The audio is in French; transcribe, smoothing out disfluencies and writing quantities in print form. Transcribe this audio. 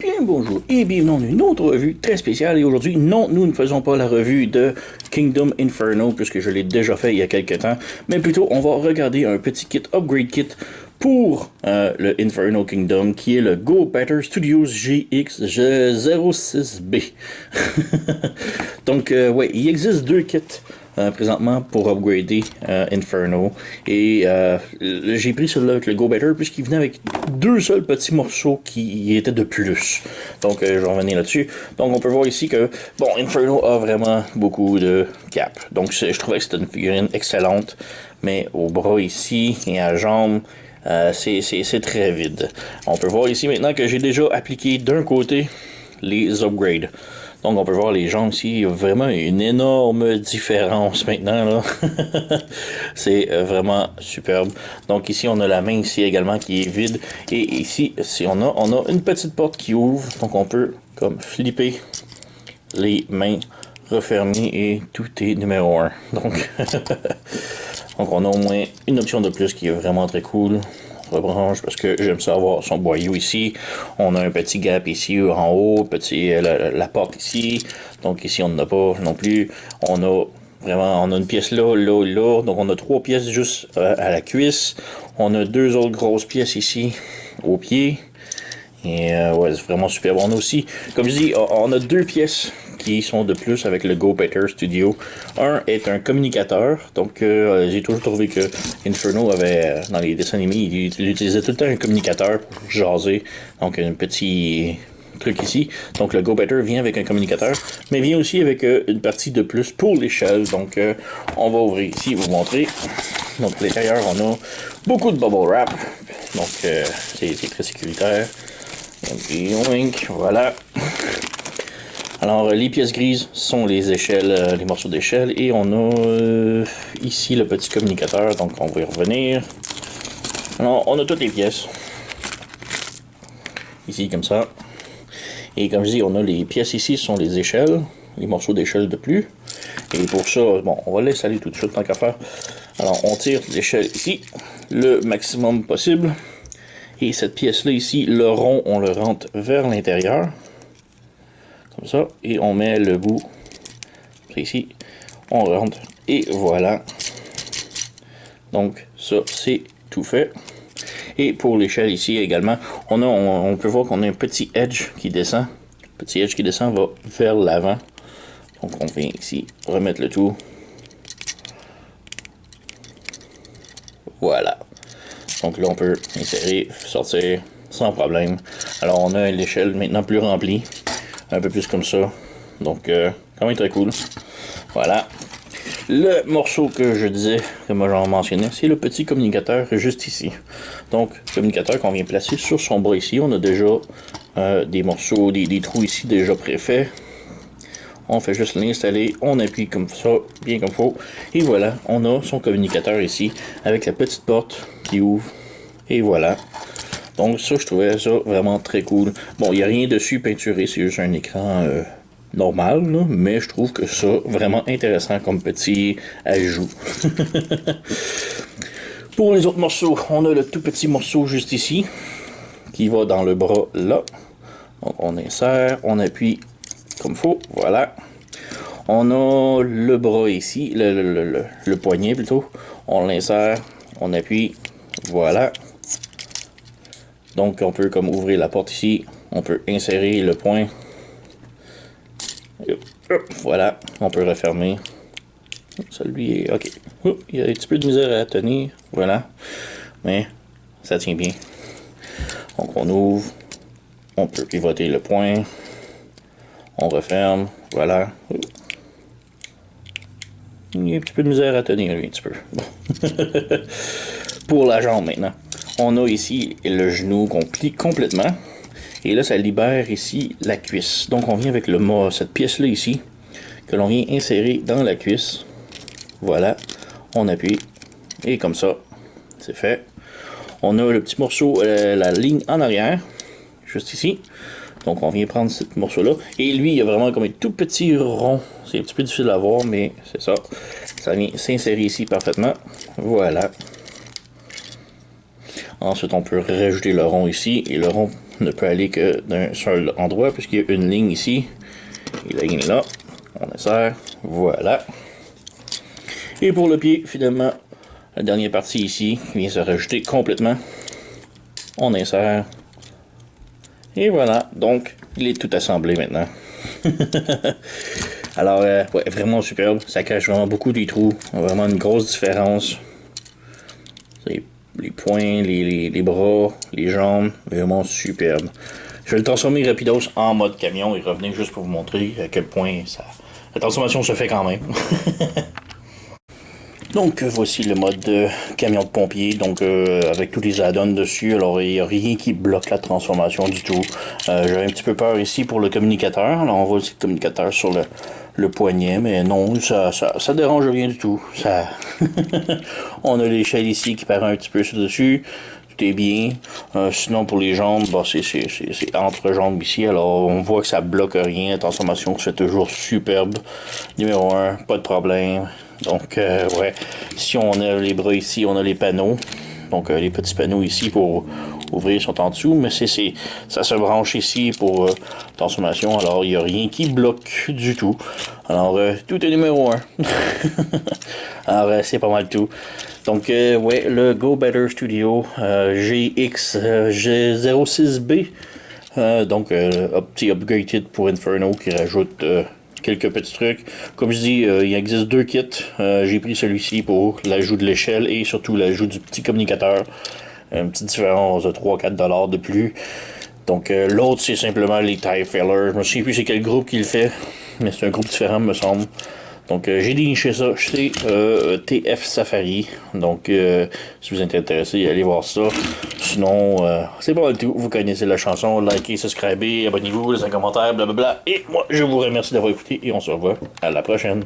Bien bonjour et bienvenue dans une autre revue très spéciale. Et aujourd'hui, non, nous ne faisons pas la revue de Kingdom Inferno puisque je l'ai déjà fait il y a quelques temps. Mais plutôt, on va regarder un petit kit, upgrade kit pour le Inferno Kingdom qui est le Go Better Studios GX06B. Donc, ouais, il existe deux kits. Présentement pour upgrader Inferno. Et j'ai pris celui-là avec le Go Better puisqu'il venait avec deux seuls petits morceaux qui étaient de plus. Donc je vais revenir là-dessus. Donc on peut voir ici que bon, Inferno a vraiment beaucoup de cap. Donc je trouvais que c'était une figurine excellente. Mais au bras ici et à la jambe, c'est très vide. On peut voir ici maintenant que j'ai déjà appliqué d'un côté les upgrades. Donc on peut voir les jambes ici, il y a vraiment une énorme différence maintenant là. C'est vraiment superbe. Donc ici on a la main ici également qui est vide. Et ici si on a une petite porte qui ouvre. Donc on peut comme flipper les mains, refermer et tout est numéro 1. Donc, donc on a au moins une option de plus qui est vraiment très cool. Rebranche parce que j'aime ça avoir son boyau ici. On a un petit gap ici en haut, la porte ici. Donc ici on n'en a pas non plus. On a une pièce là, là, là. Donc on a trois pièces juste à la cuisse. On a deux autres grosses pièces ici au pied. Et ouais, c'est vraiment super. On a aussi, comme je dis, on a deux pièces qui sont de plus avec le Go Better Studio. Un est un communicateur. Donc j'ai toujours trouvé que Inferno avait, dans les dessins animés, il utilisait tout le temps un communicateur pour jaser. Donc un petit truc ici. Donc le Go Better vient avec un communicateur, mais vient aussi avec une partie de plus pour l'échelle. Donc on va ouvrir ici, vous montrer. Donc à l'intérieur, on a beaucoup de bubble wrap. Donc c'est très sécuritaire. Voilà. Alors, les pièces grises sont les échelles, les morceaux d'échelle. Et on a ici le petit communicateur. Donc, on va y revenir. Alors, on a toutes les pièces. Ici, comme ça. Et comme je dis, on a les pièces ici, ce sont les échelles. Les morceaux d'échelle de plus. Et pour ça, bon, on va laisser aller tout de suite tant qu'à faire. Alors, on tire l'échelle ici. Le maximum possible. Et cette pièce-là ici, le rond, on le rentre vers l'intérieur. Comme ça. Et on met le bout ici. On rentre. Et voilà. Donc, ça, c'est tout fait. Et pour l'échelle ici également, on peut voir qu'on a un petit edge qui descend. Le petit edge qui descend va vers l'avant. Donc, on vient ici remettre le tout. Voilà. Donc là, on peut insérer, sortir sans problème. Alors, on a l'échelle maintenant plus remplie. Un peu plus comme ça. Donc, quand même très cool. Voilà. Le morceau que je disais, que moi j'en mentionnais, c'est le petit communicateur juste ici. Donc, communicateur qu'on vient placer sur son bras ici. On a déjà des morceaux, des trous ici déjà préfaits. On fait juste l'installer, on appuie comme ça, bien comme il faut. Et voilà, on a son communicateur ici, avec la petite porte qui ouvre. Et voilà. Donc ça, je trouvais ça vraiment très cool. Bon, il n'y a rien dessus peinturé, c'est juste un écran normal, là, mais je trouve que ça, vraiment intéressant comme petit ajout. Pour les autres morceaux, on a le tout petit morceau juste ici, qui va dans le bras là. Donc on insère, on appuie comme faut, voilà. On a le bras ici, le poignet plutôt. On l'insère, on appuie, voilà. Donc on peut comme ouvrir la porte ici, on peut insérer le point. Voilà, on peut refermer. Celui est ok. Il y a un petit peu de misère à tenir, voilà. Mais ça tient bien. Donc on ouvre, on peut pivoter le point. On referme, voilà. Il y a un petit peu de misère à tenir, lui, un petit peu. Bon. Pour la jambe, maintenant. On a ici le genou qu'on plie complètement. Et là, ça libère ici la cuisse. Donc, on vient avec cette pièce-là ici, que l'on vient insérer dans la cuisse. Voilà. On appuie. Et comme ça, c'est fait. On a le petit morceau, la ligne en arrière, juste ici. Donc on vient prendre ce morceau-là. Et lui, il a vraiment comme un tout petit rond. C'est un petit peu difficile à voir, mais c'est ça. Ça vient s'insérer ici parfaitement. Voilà. Ensuite, on peut rajouter le rond ici. Et le rond ne peut aller que d'un seul endroit, puisqu'il y a une ligne ici, et la ligne là, on insère, voilà. Et pour le pied, finalement, la dernière partie ici vient se rajouter complètement. On insère. Et voilà, donc il est tout assemblé maintenant. Alors, ouais, vraiment superbe. Ça cache vraiment beaucoup des trous. Vraiment une grosse différence. Les poings, les bras, les jambes, vraiment superbe. Je vais le transformer rapidos en mode camion et revenir juste pour vous montrer à quel point la transformation se fait quand même. Donc voici le mode camion de pompier, donc avec tous les add-ons dessus, alors il n'y a rien qui bloque la transformation du tout. J'avais un petit peu peur ici pour le communicateur, alors on voit le communicateur sur le poignet, mais non, ça dérange rien du tout. Ça on a l'échelle ici qui paraît un petit peu sur dessus, tout est bien. Sinon pour les jambes, bah, c'est entre jambes ici, alors on voit que ça bloque rien, la transformation se fait toujours superbe. Numéro 1, pas de problème. Donc, ouais, si on a les bras ici, on a les panneaux. Donc, les petits panneaux ici pour ouvrir sont en dessous, mais ça se branche ici pour transformation. Alors, il n'y a rien qui bloque du tout. Alors, tout est numéro 1. Alors, c'est pas mal tout. Donc, ouais, le Go Better Studio GX G06B. Donc, petit upgraded pour Inferno qui rajoute quelques petits trucs. Comme je dis, il existe 2 kits. J'ai pris celui-ci pour l'ajout de l'échelle et surtout l'ajout du petit communicateur. Une petite différence de 3-4$ de plus. Donc l'autre, c'est simplement les TIE Failers. Je me souviens plus c'est quel groupe qui le fait, mais c'est un groupe différent, me semble. Donc j'ai déniché ça chez TF Safari. Donc si vous êtes intéressé, allez voir ça. Sinon, c'est pas mal tout. Vous connaissez la chanson. Likez, subscribez, abonnez-vous, laissez un commentaire, blablabla. Et moi, je vous remercie d'avoir écouté et on se revoit à la prochaine.